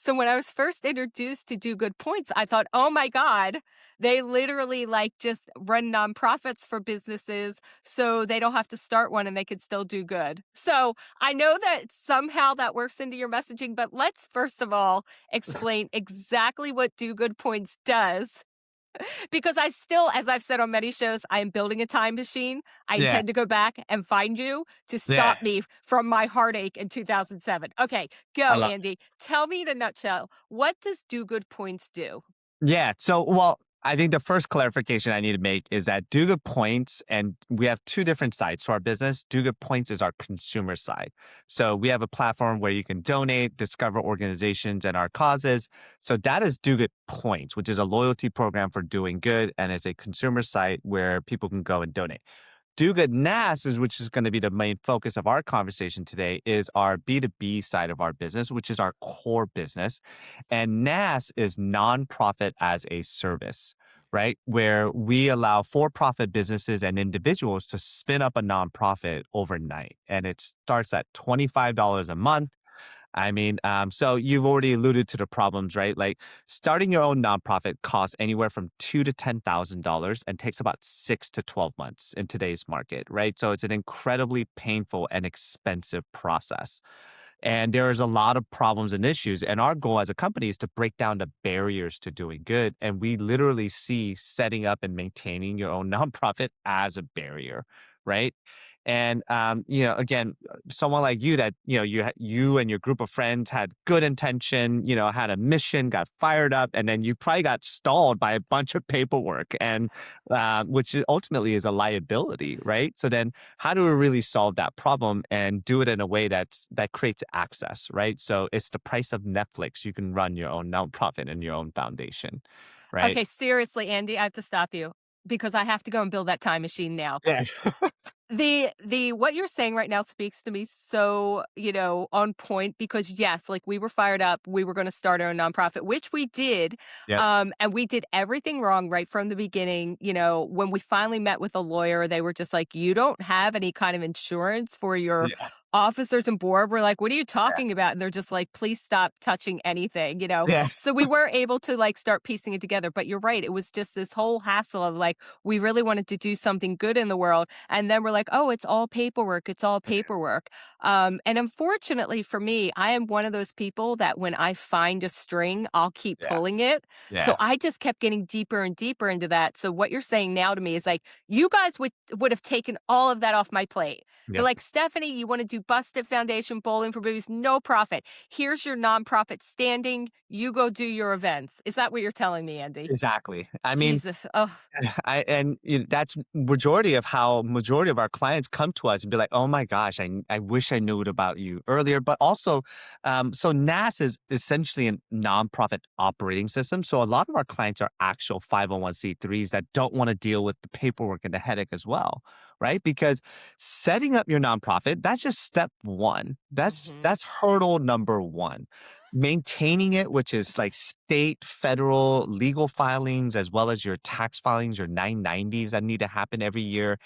So when I was first introduced to Do Good Points, I thought, oh my God, they literally like just run nonprofits for businesses so they don't have to start one and they can still do good. So I know that somehow that works into your messaging, but let's first of all explain exactly what Do Good Points does. Because I still, as I've said on many shows, I am building a time machine. I Yeah. intend to go back and find you to Yeah. stop me from my heartache in 2007. Okay, I go, love Andy. Tell me in a nutshell, what does Do Good Points do? Yeah. So, well, I think the first clarification I need to make is that Do Good Points, and we have two different sides to our business. Do Good Points is our consumer side. So we have a platform where you can donate, discover organizations and our causes. So that is Do Good Points, which is a loyalty program for doing good and is a consumer site where people can go and donate. Do Good NAS is, which is going to be the main focus of our conversation today, is our B2B side of our business, which is our core business. And NAS is nonprofit as a service, right? Where we allow for-profit businesses and individuals to spin up a nonprofit overnight. And it starts at $25 a month. I mean, so you've already alluded to the problems, right? Like starting your own nonprofit costs anywhere from $2,000 to $10,000 and takes about 6 to 12 months in today's market, right? So it's an incredibly painful and expensive process. And there's a lot of problems and issues. And our goal as a company is to break down the barriers to doing good. And we literally see setting up and maintaining your own nonprofit as a barrier, right? And again, someone like you that you and your group of friends had good intention, had a mission, got fired up, and then you probably got stalled by a bunch of paperwork, and ultimately is a liability, right? So then, how do we really solve that problem and do it in a way that creates access, right? So it's the price of Netflix. You can run your own nonprofit and your own foundation, right? Okay, seriously, Andy, I have to stop you because I have to go and build that time machine now. Yeah. The what you're saying right now speaks to me so, on point because yes, like we were fired up, we were gonna start our own nonprofit, which we did, Yep. and we did everything wrong right from the beginning. When we finally met with a lawyer, they were just like, "You don't have any kind of insurance for your Yeah. officers and board." We're like, "What are you Yeah. talking about?" And they're just like, "Please stop touching anything." Yeah. So we were able to like start piecing it together, but you're right, it was just this whole hassle of like, we really wanted to do something good in the world and then we're like, oh, it's all paperwork. It's all paperwork. And unfortunately for me, I am one of those people that when I find a string, I'll keep Yeah. pulling it. So Yeah. I just kept getting deeper and deeper into that. So what you're saying now to me is like, you guys would have taken all of that off my plate. But Yep. like, Stephanie, you want to do Busted Foundation Bowling for Babies, no profit. Here's your nonprofit standing. You go do your events. Is that what you're telling me, Andy? Exactly. I mean, Jesus. Oh, that's majority of our clients come to us and be like, "Oh my gosh, I wish I knew about you earlier." But also, so NAS is essentially a nonprofit operating system. So a lot of our clients are actual 501(c)(3)s that don't want to deal with the paperwork and the headache as well, right? Because setting up your nonprofit, that's just step one. hmm That's hurdle number one. Maintaining it, which is like state, federal, legal filings, as well as your tax filings, your 990s that need to happen every year.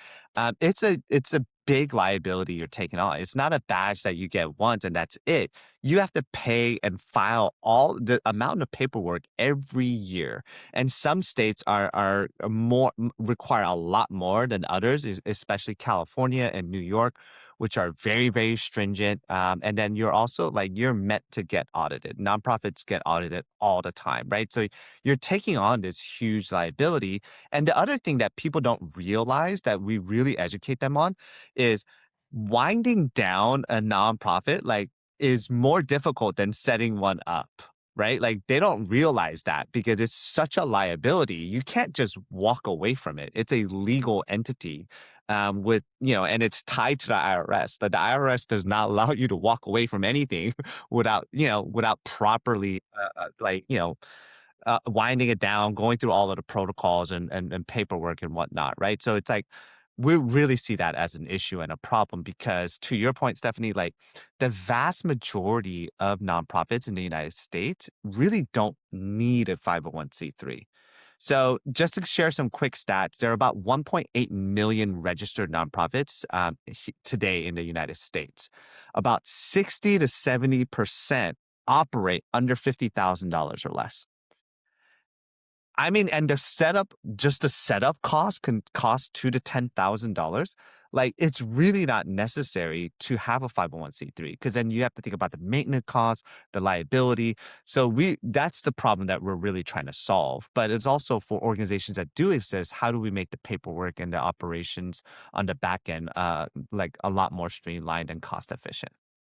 It's a big liability you're taking on. It's not a badge that you get once and that's it. You have to pay and file all the amount of paperwork every year. And some states are require a lot more than others, especially California and New York, which are very, very stringent. And then you're also like, you're meant to get audited. Nonprofits get audited all the time, right? So you're taking on this huge liability. And the other thing that people don't realize that we really educate them on is winding down a nonprofit, like, is more difficult than setting one up. Right? Like they don't realize that because it's such a liability. You can't just walk away from it. It's a legal entity and it's tied to the IRS. The IRS does not allow you to walk away from anything without properly, winding it down, going through all of the protocols and paperwork and whatnot, right? So it's like we really see that as an issue and a problem because, to your point, Stephanie, like the vast majority of nonprofits in the United States really don't need a 501(c)(3). So just to share some quick stats, there are about 1.8 million registered nonprofits today in the United States. About 60 to 70% operate under $50,000 or less. I mean, and just the setup cost can cost two to $10,000. Like, it's really not necessary to have a 501(c)(3) because then you have to think about the maintenance costs, the liability. So that's the problem that we're really trying to solve. But it's also for organizations that do exist, how do we make the paperwork and the operations on the back end like a lot more streamlined and cost efficient?